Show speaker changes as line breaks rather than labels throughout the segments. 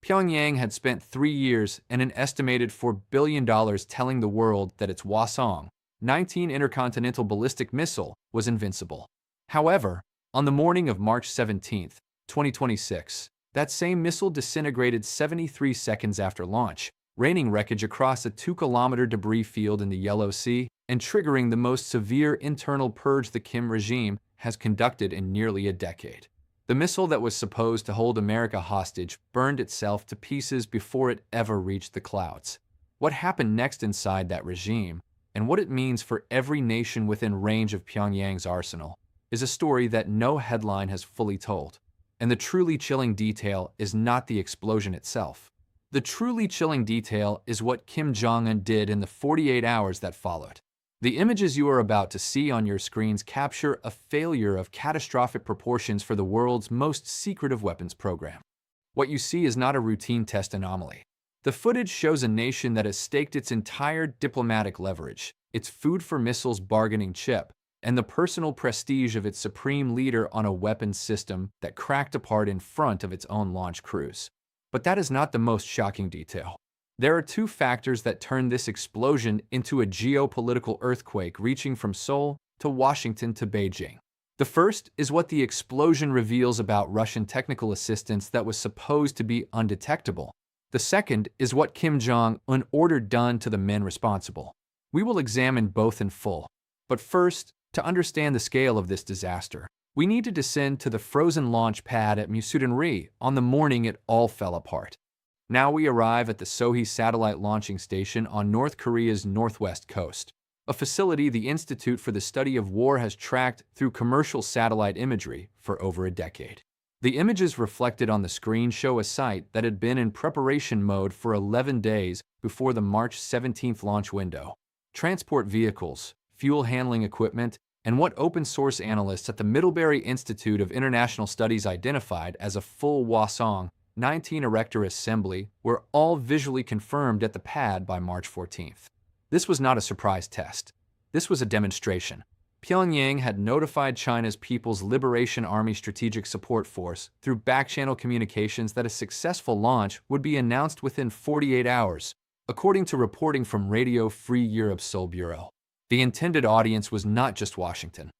Pyongyang had spent 3 years and an estimated $4 billion telling the world that its Hwasong-19 intercontinental ballistic missile was invincible. However, on the morning of March 17, 2026, that same missile disintegrated 73 seconds after launch, raining wreckage across a 2-kilometer debris field in the Yellow Sea and triggering the most severe internal purge the Kim regime has conducted in nearly a decade. The missile that was supposed to hold America hostage burned itself to pieces before it ever reached the clouds. What happened next inside that regime, and what it means for every nation within range of Pyongyang's arsenal, is a story that no headline has fully told. And the truly chilling detail is not the explosion itself. The truly chilling detail is what Kim Jong Un did in the 48 hours that followed. The images you are about to see on your screens capture a failure of catastrophic proportions for the world's most secretive weapons program. What you see is not a routine test anomaly. The footage shows a nation that has staked its entire diplomatic leverage, its food for missiles bargaining chip, and the personal prestige of its supreme leader on a weapons system that cracked apart in front of its own launch crews. But that is not the most shocking detail. There are two factors that turn this explosion into a geopolitical earthquake reaching from Seoul to Washington to Beijing. The first is what the explosion reveals about Russian technical assistance that was supposed to be undetectable. The second is what Kim Jong Un ordered done to the men responsible. We will examine both in full. But first, to understand the scale of this disaster, we need to descend to the frozen launch pad at Musudanri on the morning it all fell apart. Now we arrive at the Sohae Satellite Launching Station on North Korea's northwest coast, a facility the Institute for the Study of War has tracked through commercial satellite imagery for over a decade. The images reflected on the screen show a site that had been in preparation mode for 11 days before the March 17th launch window. Transport vehicles, fuel handling equipment, and what open-source analysts at the Middlebury Institute of International Studies identified as a full Hwasong-19 erector assembly were all visually confirmed at the pad by March 14th. This was not a surprise test. This was a demonstration. Pyongyang had notified China's People's Liberation Army Strategic Support Force through back-channel communications that a successful launch would be announced within 48 hours, according to reporting from Radio Free Europe's Seoul Bureau. The intended audience was not just Washington.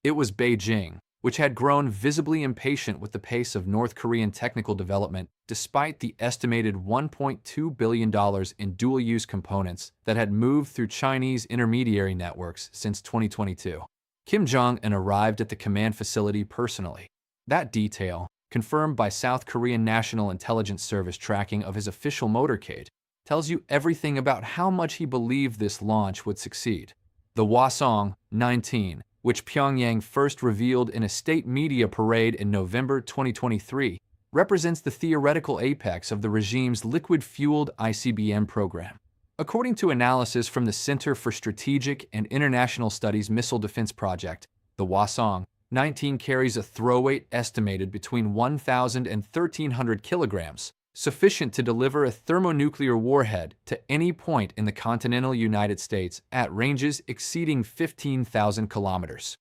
It was Beijing, which had grown visibly impatient with the pace of North Korean technical development despite the estimated $1.2 billion in dual-use components that had moved through Chinese intermediary networks since 2022. Kim Jong Un arrived at the command facility personally. That detail, confirmed by South Korean National Intelligence Service tracking of his official motorcade, tells you everything about how much he believed this launch would succeed. The Hwasong-19, which Pyongyang first revealed in a state media parade in November 2023, represents the theoretical apex of the regime's liquid-fueled ICBM program. According to analysis from the Center for Strategic and International Studies Missile Defense Project, the Hwasong-19 carries a throw weight estimated between 1,000 and 1,300 kilograms, sufficient to deliver a thermonuclear warhead to any point in the continental United States at ranges exceeding 15,000 kilometers.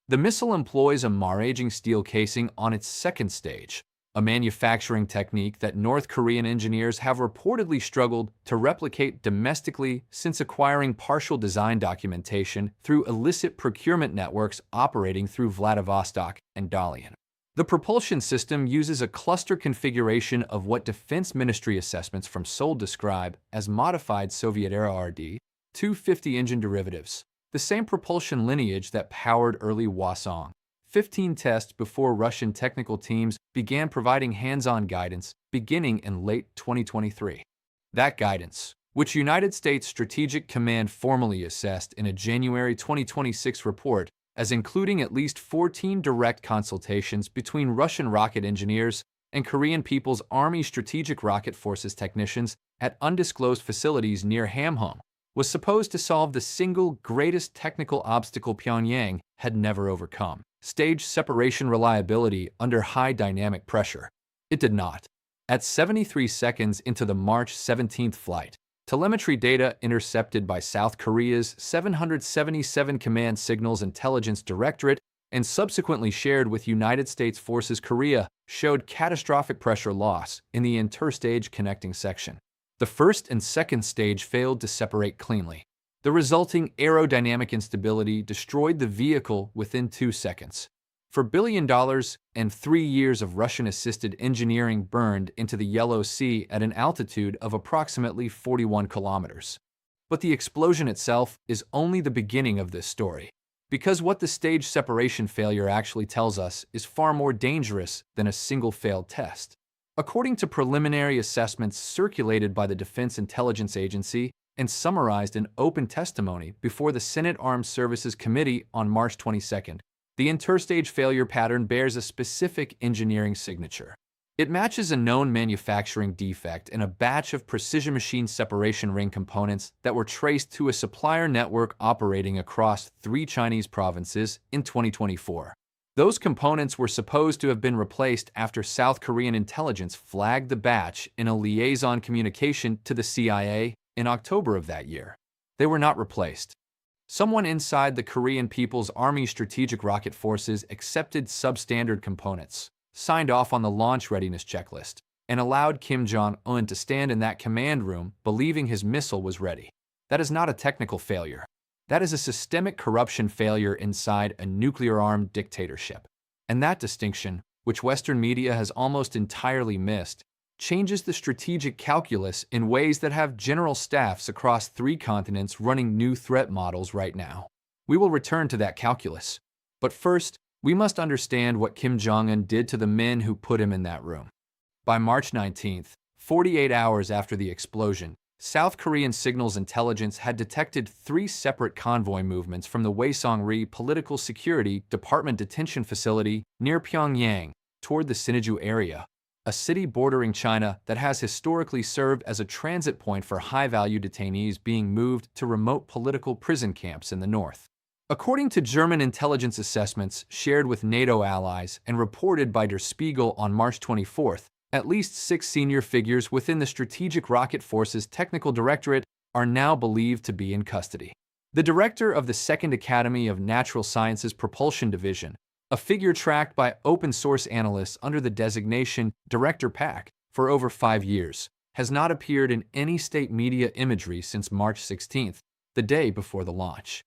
The missile employs a maraging steel casing on its second stage, a manufacturing technique that North Korean engineers have reportedly struggled to replicate domestically since acquiring partial design documentation through illicit procurement networks operating through Vladivostok and Dalian. The propulsion system uses a cluster configuration of what Defense Ministry assessments from Seoul describe as modified Soviet-era RD-250 engine derivatives, the same propulsion lineage that powered early Hwasong-15 tests before Russian technical teams began providing hands-on guidance beginning in late 2023. That guidance, which United States Strategic Command formally assessed in a January 2026 report, as including at least 14 direct consultations between Russian rocket engineers and Korean People's Army Strategic Rocket Forces technicians at undisclosed facilities near Hamhung, was supposed to solve the single greatest technical obstacle Pyongyang had never overcome: stage separation reliability under high dynamic pressure. It did not. At 73 seconds into the March 17th flight, telemetry data intercepted by South Korea's 777 Command Signals Intelligence Directorate and subsequently shared with United States Forces Korea, showed catastrophic pressure loss in the interstage connecting section. The first and second stage failed to separate cleanly. The resulting aerodynamic instability destroyed the vehicle within 2 seconds. $4 billion and 3 years of Russian-assisted engineering burned into the Yellow Sea at an altitude of approximately 41 kilometers. But the explosion itself is only the beginning of this story, because what the stage separation failure actually tells us is far more dangerous than a single failed test. According to preliminary assessments circulated by the Defense Intelligence Agency and summarized in open testimony before the Senate Armed Services Committee on March 22, the interstage failure pattern bears a specific engineering signature. It matches a known manufacturing defect in a batch of precision machine separation ring components that were traced to a supplier network operating across 3 Chinese provinces in 2024. Those components were supposed to have been replaced after South Korean intelligence flagged the batch in a liaison communication to the CIA in October of that year. They were not replaced. Someone inside the Korean People's Army Strategic Rocket Forces accepted substandard components, signed off on the launch readiness checklist, and allowed Kim Jong Un to stand in that command room believing his missile was ready. That is not a technical failure. That is a systemic corruption failure inside a nuclear-armed dictatorship. And that distinction, which Western media has almost entirely missed, changes the strategic calculus in ways that have general staffs across 3 continents running new threat models right now. We will return to that calculus. But first, we must understand what Kim Jong Un did to the men who put him in that room. By March 19th, 48 hours after the explosion, South Korean signals intelligence had detected 3 separate convoy movements from the Hwasong-ri Political Security Department detention facility near Pyongyang toward the Sinŭiju area, a city bordering China that has historically served as a transit point for high-value detainees being moved to remote political prison camps in the north. According to German intelligence assessments shared with NATO allies and reported by Der Spiegel on March 24th, at least 6 senior figures within the Strategic Rocket Forces Technical Directorate are now believed to be in custody. The director of the Second Academy of Natural Sciences Propulsion Division, a figure tracked by open-source analysts under the designation Director PAC for over 5 years, has not appeared in any state media imagery since March 16th, the day before the launch.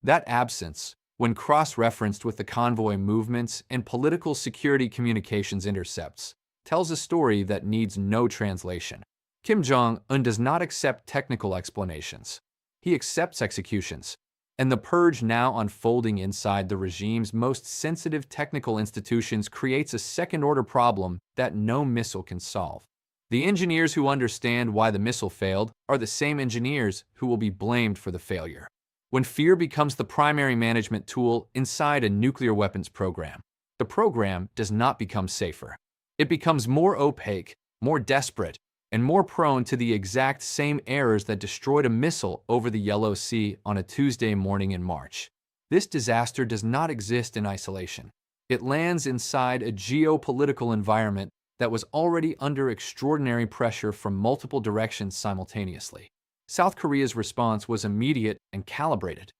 That absence, when cross-referenced with the convoy movements and political security communications intercepts, tells a story that needs no translation. Kim Jong Un does not accept technical explanations. He accepts executions. And the purge now unfolding inside the regime's most sensitive technical institutions creates a second-order problem that no missile can solve. The engineers who understand why the missile failed are the same engineers who will be blamed for the failure. When fear becomes the primary management tool inside a nuclear weapons program, the program does not become safer. It becomes more opaque, more desperate, and more prone to the exact same errors that destroyed a missile over the Yellow Sea on a Tuesday morning in March. This disaster does not exist in isolation. It lands inside a geopolitical environment that was already under extraordinary pressure from multiple directions simultaneously. South Korea's response was immediate and calibrated.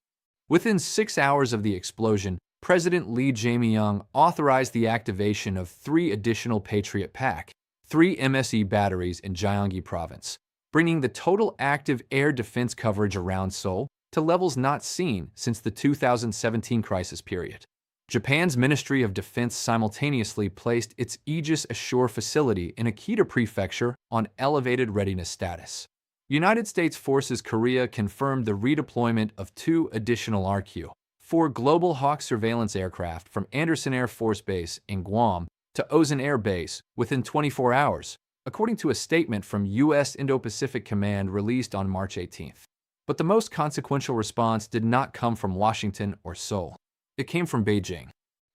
Within 6 hours of the explosion, President Lee Jae-myung authorized the activation of 3 additional Patriot PAC, 3 MSE batteries in Gyeonggi Province, bringing the total active air defense coverage around Seoul to levels not seen since the 2017 crisis period. Japan's Ministry of Defense simultaneously placed its Aegis Ashore facility in Akita Prefecture on elevated readiness status. United States Forces Korea confirmed the redeployment of 2 additional RQ-4 Global Hawk surveillance aircraft from Andersen Air Force Base in Guam to Osan Air Base within 24 hours, according to a statement from U.S. Indo-Pacific Command released on March 18th. But the most consequential response did not come from Washington or Seoul. It came from Beijing.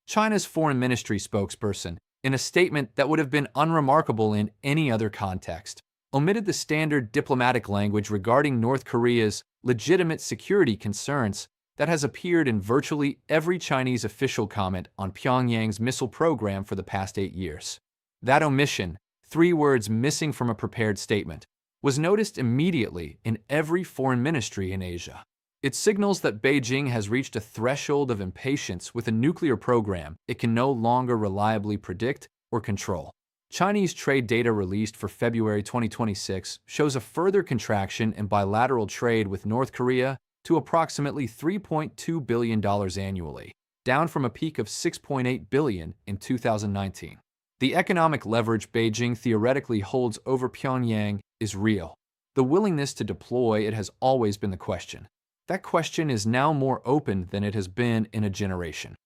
China's Foreign Ministry spokesperson, in a statement that would have been unremarkable in any other context, omitted the standard diplomatic language regarding North Korea's legitimate security concerns that has appeared in virtually every Chinese official comment on Pyongyang's missile program for the past 8 years. That omission, 3 words missing from a prepared statement, was noticed immediately in every foreign ministry in Asia. It signals that Beijing has reached a threshold of impatience with a nuclear program it can no longer reliably predict or control. Chinese trade data released for February 2026 shows a further contraction in bilateral trade with North Korea to approximately $3.2 billion annually, down from a peak of $6.8 billion in 2019. The economic leverage Beijing theoretically holds over Pyongyang is real. The willingness to deploy it has always been the question. That question is now more open than it has been in a generation.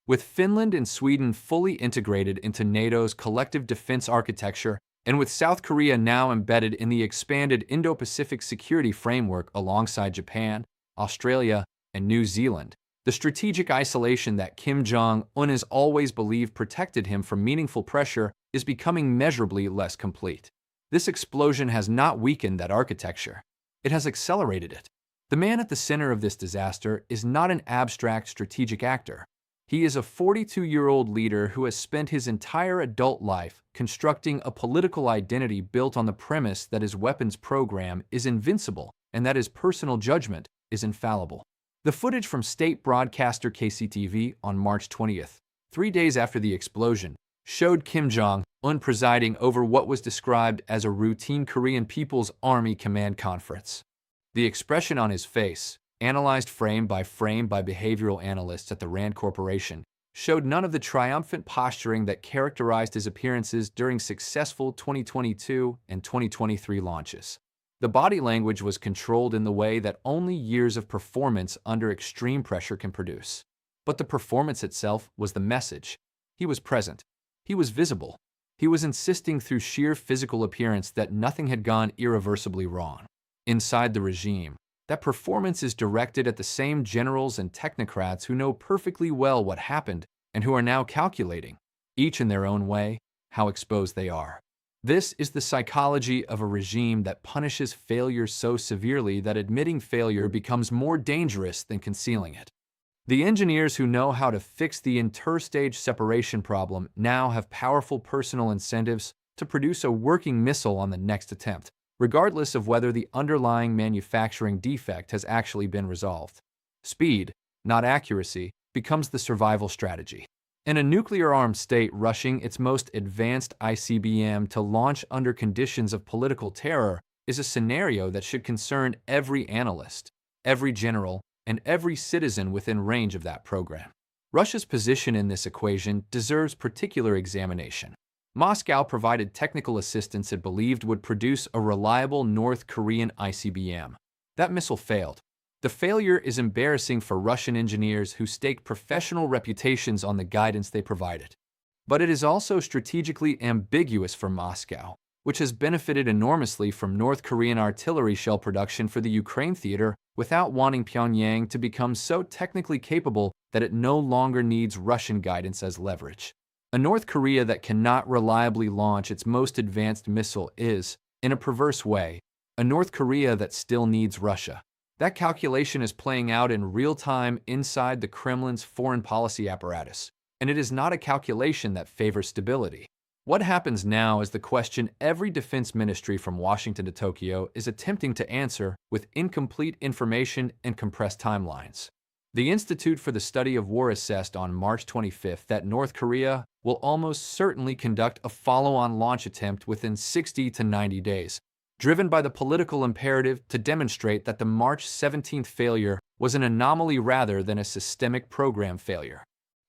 With Finland and Sweden fully integrated into NATO's collective defense architecture, and with South Korea now embedded in the expanded Indo-Pacific security framework alongside Japan, Australia, and New Zealand, the strategic isolation that Kim Jong Un has always believed protected him from meaningful pressure is becoming measurably less complete. This explosion has not weakened that architecture. It has accelerated it. The man at the center of this disaster is not an abstract strategic actor. He is a 42-year-old leader who has spent his entire adult life constructing a political identity built on the premise that his weapons program is invincible and that his personal judgment is infallible. The footage from state broadcaster KCTV on March 20th, 3 days after the explosion, showed Kim Jong Un presiding over what was described as a routine Korean People's Army command conference. The expression on his face, analyzed frame by behavioral analysts at the Rand Corporation, showed none of the triumphant posturing that characterized his appearances during successful 2022 and 2023 launches. The body language was controlled in the way that only years of performance under extreme pressure can produce. But the performance itself was the message. He was present. He was visible. He was insisting through sheer physical appearance that nothing had gone irreversibly wrong. Inside the regime, that performance is directed at the same generals and technocrats who know perfectly well what happened and who are now calculating, each in their own way, how exposed they are. This is the psychology of a regime that punishes failure so severely that admitting failure becomes more dangerous than concealing it. The engineers who know how to fix the interstage separation problem now have powerful personal incentives to produce a working missile on the next attempt, regardless of whether the underlying manufacturing defect has actually been resolved. Speed, not accuracy, becomes the survival strategy. In a nuclear-armed state rushing its most advanced ICBM to launch under conditions of political terror is a scenario that should concern every analyst, every general, and every citizen within range of that program. Russia's position in this equation deserves particular examination. Moscow provided technical assistance it believed would produce a reliable North Korean ICBM. That missile failed. The failure is embarrassing for Russian engineers who staked professional reputations on the guidance they provided. But it is also strategically ambiguous for Moscow, which has benefited enormously from North Korean artillery shell production for the Ukraine theater without wanting Pyongyang to become so technically capable that it no longer needs Russian guidance as leverage. A North Korea that cannot reliably launch its most advanced missile is, in a perverse way, a North Korea that still needs Russia. That calculation is playing out in real time inside the Kremlin's foreign policy apparatus, and it is not a calculation that favors stability. What happens now is the question every defense ministry from Washington to Tokyo is attempting to answer with incomplete information and compressed timelines. The Institute for the Study of War assessed on March 25th that North Korea will almost certainly conduct a follow-on launch attempt within 60 to 90 days, driven by the political imperative to demonstrate that the March 17th failure was an anomaly rather than a systemic program failure.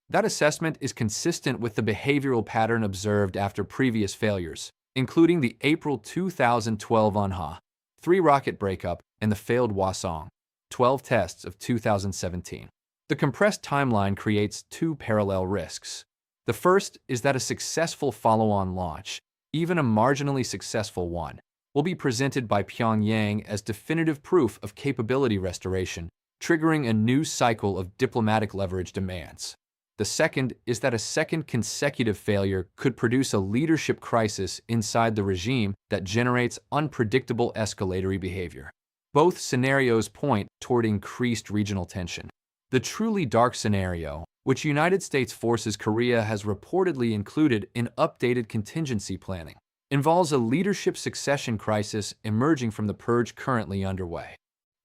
That assessment is consistent with the behavioral pattern observed after previous failures, including the April 2012 Unha 3 rocket breakup and the failed Hwasong 12 tests of 2017. The compressed timeline creates two parallel risks. The first is that a successful follow-on launch, even a marginally successful one, will be presented by Pyongyang as definitive proof of capability restoration, triggering a new cycle of diplomatic leverage demands. The second is that a second consecutive failure could produce a leadership crisis inside the regime that generates unpredictable escalatory behavior. Both scenarios point toward increased regional tension. The truly dark scenario, which United States forces Korea has reportedly included in updated contingency planning, involves a leadership succession crisis emerging from the purge currently underway.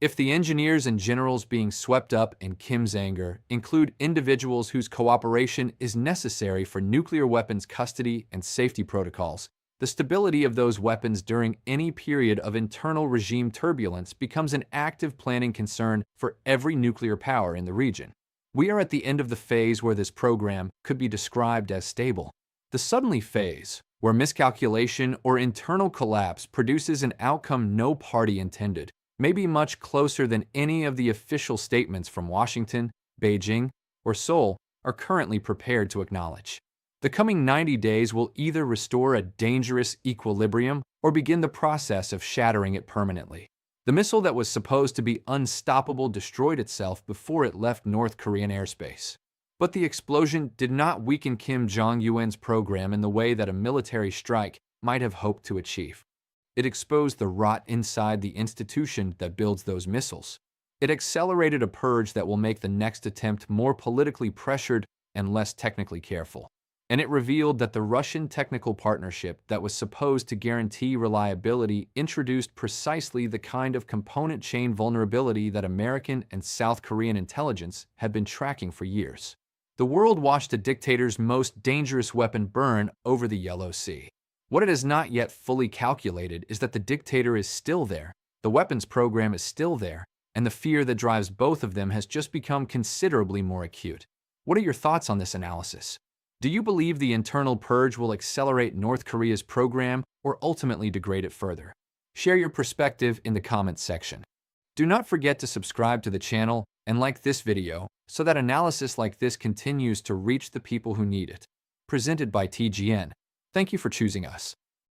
If the engineers and generals being swept up in Kim's anger include individuals whose cooperation is necessary for nuclear weapons custody and safety protocols, the stability of those weapons during any period of internal regime turbulence becomes an active planning concern for every nuclear power in the region. We are at the end of the phase where this program could be described as stable. The suddenly phase, where miscalculation or internal collapse produces an outcome no party intended, may be much closer than any of the official statements from Washington, Beijing, or Seoul are currently prepared to acknowledge. The coming 90 days will either restore a dangerous equilibrium or begin the process of shattering it permanently. The missile that was supposed to be unstoppable destroyed itself before it left North Korean airspace. But the explosion did not weaken Kim Jong Un's program in the way that a military strike might have hoped to achieve. It exposed the rot inside the institution that builds those missiles. It accelerated a purge that will make the next attempt more politically pressured and less technically careful. And it revealed that the Russian technical partnership that was supposed to guarantee reliability introduced precisely the kind of component chain vulnerability that American and South Korean intelligence had been tracking for years. The world watched a dictator's most dangerous weapon burn over the Yellow Sea. What it has not yet fully calculated is that the dictator is still there, the weapons program is still there, and the fear that drives both of them has just become considerably more acute. What are your thoughts on this analysis? Do you believe the internal purge will accelerate North Korea's program or ultimately degrade it further? Share your perspective in the comments section. Do not forget to subscribe to the channel and like this video so that analysis like this continues to reach the people who need it. Presented by TGN. Thank you for choosing us.